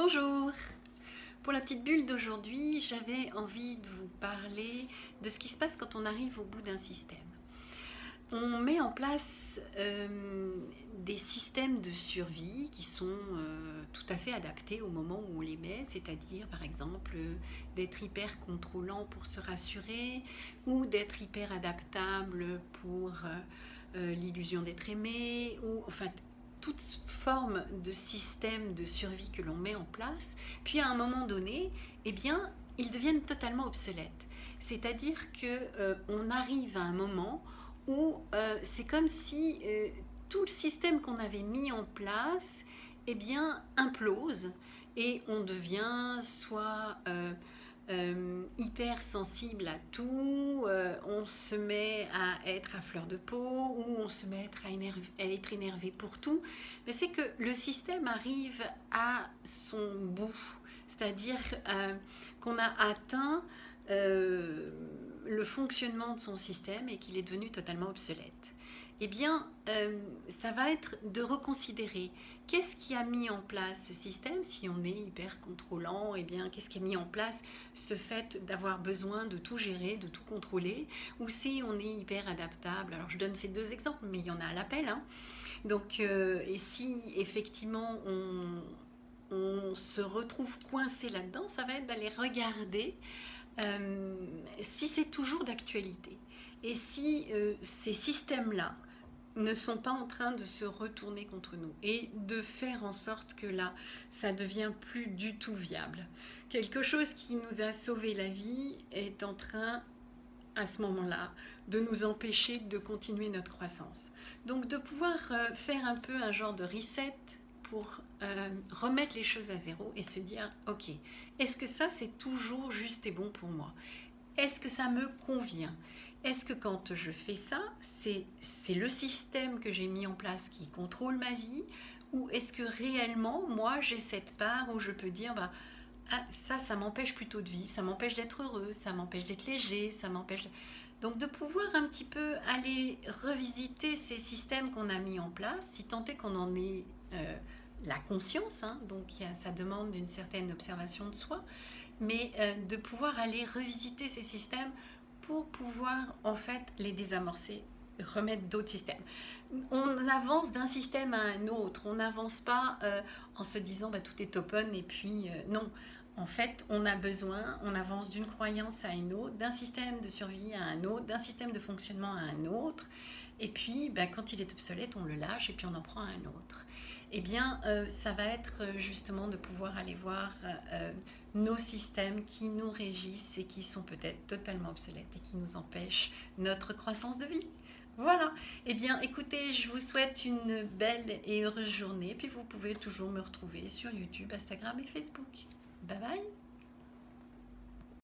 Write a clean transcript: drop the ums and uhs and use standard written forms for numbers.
Bonjour! Pour la petite bulle d'aujourd'hui, j'avais envie de vous parler de ce qui se passe quand on arrive au bout d'un système. On met en place des systèmes de survie qui sont tout à fait adaptés au moment où on les met, c'est-à-dire par exemple d'être hyper contrôlant pour se rassurer ou d'être hyper adaptable pour l'illusion d'être aimé, ou enfin toute forme de système de survie que l'on met en place, puis à un moment donné, eh bien, ils deviennent totalement obsolètes. C'est-à-dire qu'on arrive à un moment où c'est comme si tout le système qu'on avait mis en place eh bien, implose et on devient soit hyper sensible à tout, on se met à être à fleur de peau ou on se met à être énervé pour tout. Mais c'est que le système arrive à son bout, c'est-à-dire qu'on a atteint le fonctionnement de son système et qu'il est devenu totalement obsolète. Eh bien, ça va être de reconsidérer qu'est-ce qui a mis en place ce système. Si on est hyper contrôlant, eh bien, qu'est-ce qui a mis en place ce fait d'avoir besoin de tout gérer, de tout contrôler, ou si on est hyper adaptable. Alors, je donne ces deux exemples, mais il y en a à l'appel, hein. Donc, et si effectivement on se retrouve coincé là-dedans, ça va être d'aller regarder si c'est toujours d'actualité et si ces systèmes-là ne sont pas en train de se retourner contre nous et de faire en sorte que là, ça devient plus du tout viable. Quelque chose qui nous a sauvé la vie est en train, à ce moment-là, de nous empêcher de continuer notre croissance. Donc de pouvoir faire un peu un genre de reset pour remettre les choses à zéro et se dire, ok, est-ce que ça c'est toujours juste et bon pour moi? Est-ce que ça me convient? Est-ce que quand je fais ça, c'est le système que j'ai mis en place qui contrôle ma vie? Ou est-ce que réellement, moi, j'ai cette part où je peux dire, bah, ah, ça m'empêche plutôt de vivre, ça m'empêche d'être heureux, ça m'empêche d'être léger, ça m'empêche... Donc de pouvoir un petit peu aller revisiter ces systèmes qu'on a mis en place, si tant est qu'on en ait la conscience, hein, donc ça demande une certaine observation de soi, mais de pouvoir aller revisiter ces systèmes pour pouvoir en fait les désamorcer, remettre d'autres systèmes. On avance d'un système à un autre, on n'avance pas en se disant bah, tout est open et puis non. En fait, on a besoin, on avance d'une croyance à une autre, d'un système de survie à un autre, d'un système de fonctionnement à un autre. Et puis, ben, quand il est obsolète, on le lâche et puis on en prend un autre. Eh bien, ça va être justement de pouvoir aller voir nos systèmes qui nous régissent et qui sont peut-être totalement obsolètes et qui nous empêchent notre croissance de vie. Voilà. Eh bien, écoutez, je vous souhaite une belle et heureuse journée. Puis vous pouvez toujours me retrouver sur YouTube, Instagram et Facebook. Bye bye.